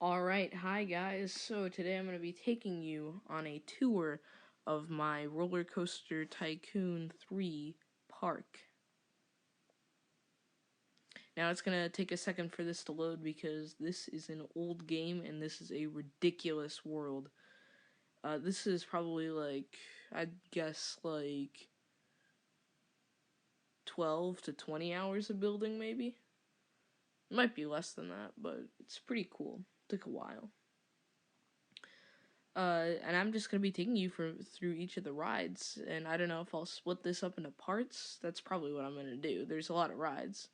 Alright, hi guys. So today I'm going to be taking you on a tour of my Rollercoaster Tycoon 3 park. Now it's going to take a second for this to load because this is an old game and this is a ridiculous world. This is probably I'd guess 12 to 20 hours of building maybe. It might be less than that, but it's pretty cool. It took a while. And I'm just gonna be taking you through each of the rides, and I don't know if I'll split this up into parts. That's probably what I'm gonna do. There's a lot of rides.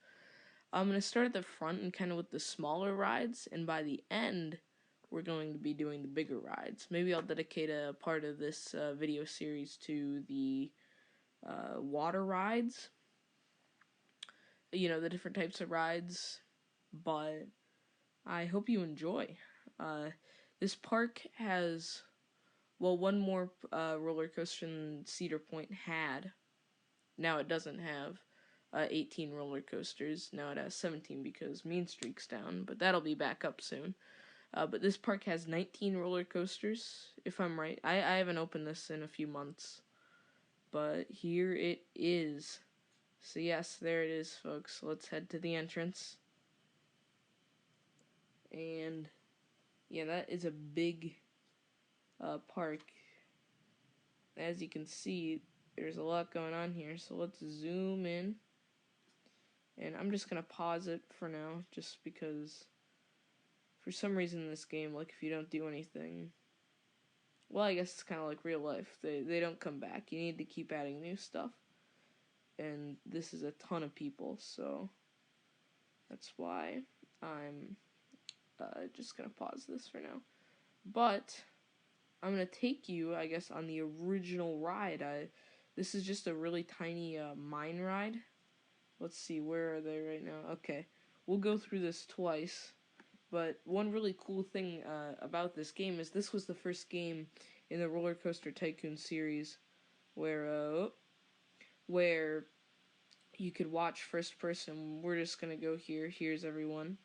I'm gonna start at the front and kind of with the smaller rides, and by the end, we're going to be doing the bigger rides. Maybe I'll dedicate a part of this video series to the water rides. You know, the different types of rides, but I hope you enjoy. This park has one more roller coaster than Cedar Point had. Now it doesn't have 18 roller coasters. Now it has 17 because Mean Streak's down, but that'll be back up soon. But this park has 19 roller coasters, if I'm right. I haven't opened this in a few months, but here it is. So yes, there it is, folks. Let's head to the entrance. And yeah, that is a big park. As you can see, there's a lot going on here, so let's zoom in. And I'm just gonna pause it for now, just because for some reason in this game, like if you don't do anything, well, I guess it's kind of like real life. They don't come back. You need to keep adding new stuff. And this is a ton of people, so that's why I'm just gonna pause this for now. But I'm gonna take you, I guess, on the original ride. This is just a really tiny mine ride. Let's see, where are they right now? Okay, we'll go through this twice. But one really cool thing about this game is this was the first game in the Rollercoaster Tycoon series where you could watch first person. We're just gonna go here. Here's everyone.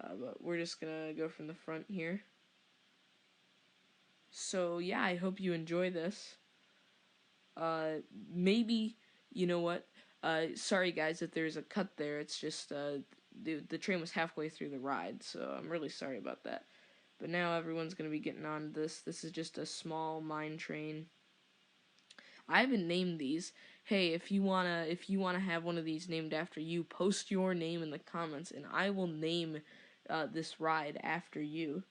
But we're just gonna go from the front here. So yeah, I hope you enjoy this. Maybe, you know what? Sorry guys if there's a cut there. It's just the train was halfway through the ride, so I'm really sorry about that. But now everyone's gonna be getting on this. This is just a small mine train. I haven't named these. Hey, if you wanna have one of these named after you, post your name in the comments, and I will name this ride after you.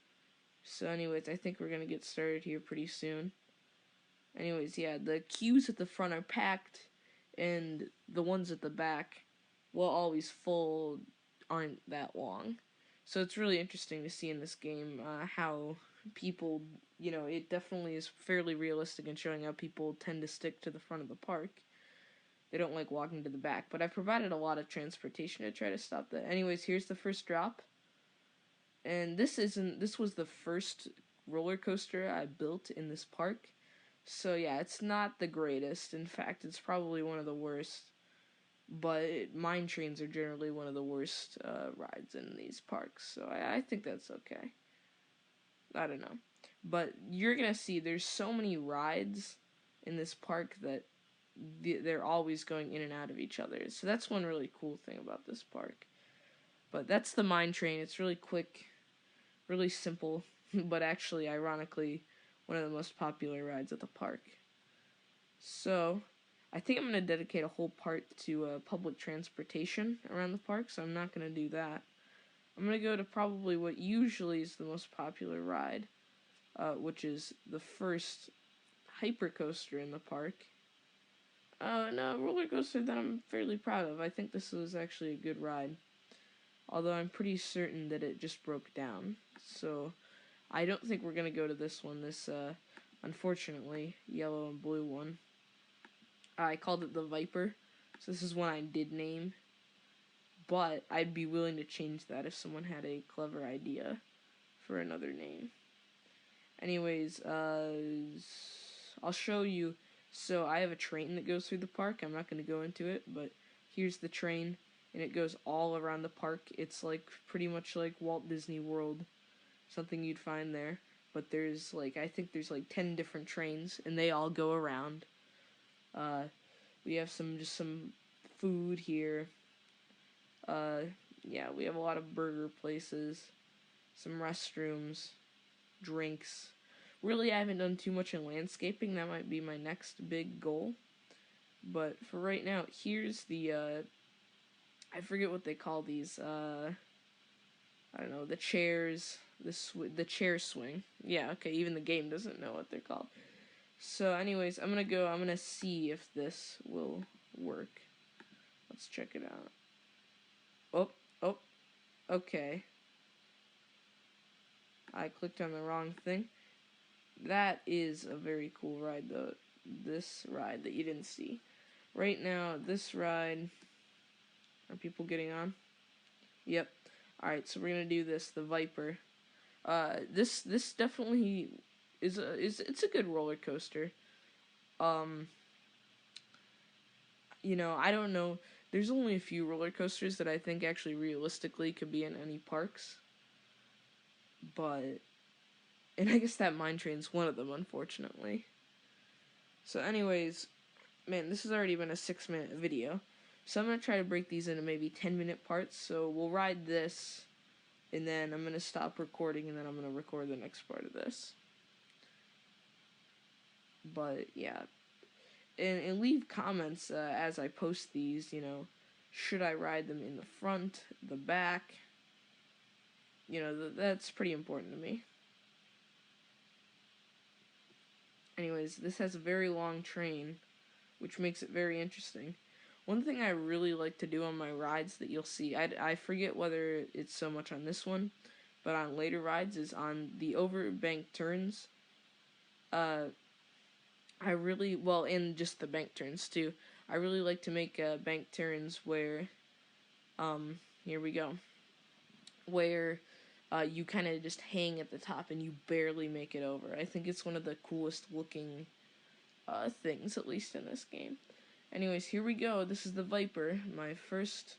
So, anyways, I think we're gonna get started here pretty soon. Anyways, yeah, the queues at the front are packed, and the ones at the back, while always full, aren't that long. So it's really interesting to see in this game how people, you know, it definitely is fairly realistic in showing how people tend to stick to the front of the park. They don't like walking to the back, but I've provided a lot of transportation to try to stop that. Anyways, here's the first drop. And this was the first roller coaster I built in this park. So yeah, it's not the greatest. In fact, it's probably one of the worst. But mine trains are generally one of the worst rides in these parks. So I think that's okay. I don't know. But you're going to see there's so many rides in this park that they're always going in and out of each other. So that's one really cool thing about this park. But that's the mine train. It's really quick, really simple, but actually, ironically, one of the most popular rides at the park. So, I think I'm going to dedicate a whole part to public transportation around the park, so I'm not going to do that. I'm going to go to probably what usually is the most popular ride, which is the first hypercoaster in the park. And a roller coaster that I'm fairly proud of. I think this was actually a good ride. Although I'm pretty certain that it just broke down. So, I don't think we're going to go to this one, this, unfortunately, yellow and blue one. I called it the Viper, so this is one I did name. But I'd be willing to change that if someone had a clever idea for another name. Anyways, I'll show you. So I have a train that goes through the park. I'm not going to go into it, but here's the train, and it goes all around the park. It's like pretty much like Walt Disney World. something you'd find there. But there's like, I think there's like 10 different trains, and they all go around. We have some food here. Uh, yeah, we have a lot of burger places, some restrooms, drinks. Really, I haven't done too much in landscaping. That might be my next big goal. But for right now, here's the, I forget what they call these, I don't know, the chairs, the chair swing. Yeah, okay, even the game doesn't know what they're called. So anyways, I'm gonna see if this will work. Let's check it out. Oh, oh, okay. I clicked on the wrong thing. That is a very cool ride, though. This ride that you didn't see. Right now, this ride... Are people getting on? Yep. Alright, so we're gonna do this, the Viper. This definitely is it's a good roller coaster. You know, I don't know. There's only a few roller coasters that I think actually realistically could be in any parks. But, and I guess that mine train's one of them, unfortunately. So anyways, man, this has already been a 6-minute video. So I'm going to try to break these into maybe 10-minute parts. So we'll ride this, and then I'm going to stop recording, and then I'm going to record the next part of this. But, yeah. And leave comments as I post these, you know. Should I ride them in the front, the back? You know, that's pretty important to me. Anyways, this has a very long train, which makes it very interesting. One thing I really like to do on my rides that you'll see, I forget whether it's so much on this one, but on later rides, is on the overbank turns. I really, well, and just the bank turns too. I really like to make bank turns where, here we go, where you kind of just hang at the top and you barely make it over. I think it's one of the coolest looking things, at least in this game. Anyways, here we go. This is the Viper, my first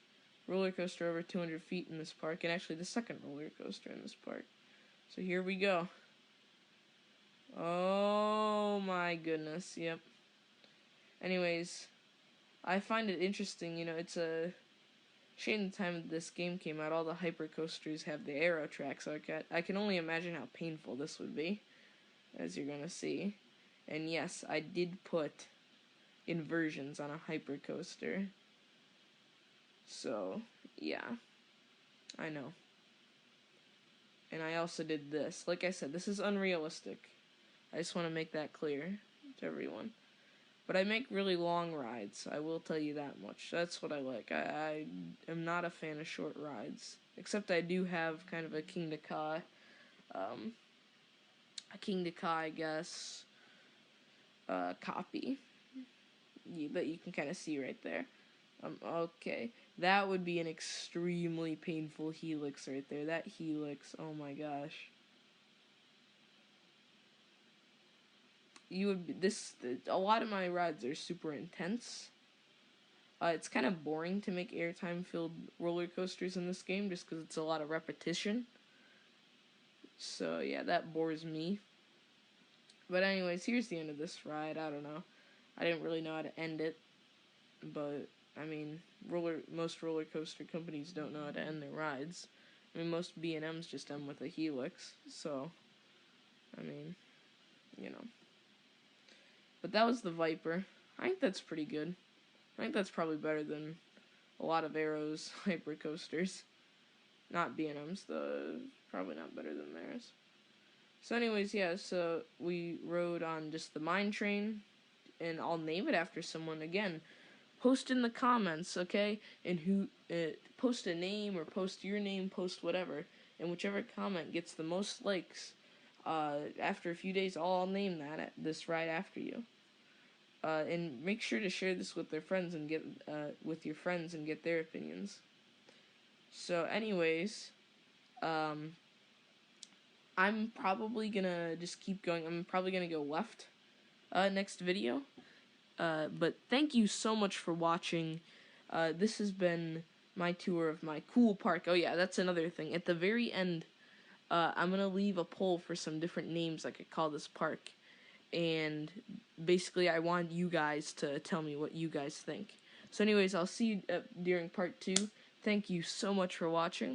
roller coaster over 200 feet in this park, and actually the second roller coaster in this park. So here we go. Oh my goodness, yep. Anyways, I find it interesting, you know, it's a shame the time this game came out, all the hyper coasters have the aero tracks, so I can only imagine how painful this would be, as you're gonna see. And yes, I did put inversions on a hyper coaster. So, yeah, I know. And I also did this. Like I said, this is unrealistic. I just want to make that clear to everyone. But I make really long rides, I will tell you that much. That's what I like. I am not a fan of short rides. Except I do have kind of a King Ka, I guess, copy that you can kind of see right there. Okay. That would be an extremely painful helix right there. That helix, oh my gosh. A lot of my rides are super intense. It's kind of boring to make airtime-filled roller coasters in this game just because it's a lot of repetition. So, yeah, that bores me. But anyways, here's the end of this ride. I don't know. I didn't really know how to end it. But, I mean, most roller coaster companies don't know how to end their rides. I mean, most B&Ms just end with a helix. So, I mean, you know. But that was the Viper. I think that's pretty good. I think that's probably better than a lot of Arrow's hyper coasters. Not B&M's, though. Probably not better than theirs. So anyways, yeah, so we rode on just the mine train, and I'll name it after someone again. Post in the comments, okay? And who post a name or post your name, post whatever, and whichever comment gets the most likes, after a few days, I'll name this ride after you. And make sure to share this with their friends and get with your friends and get their opinions. So, anyways, I'm probably gonna just keep going. I'm probably gonna go left next video. But thank you so much for watching. This has been my tour of my cool park. Oh yeah, that's another thing. At the very end, I'm gonna leave a poll for some different names I could call this park, and basically I want you guys to tell me what you guys think. So anyways, I'll see you during part 2. Thank you so much for watching.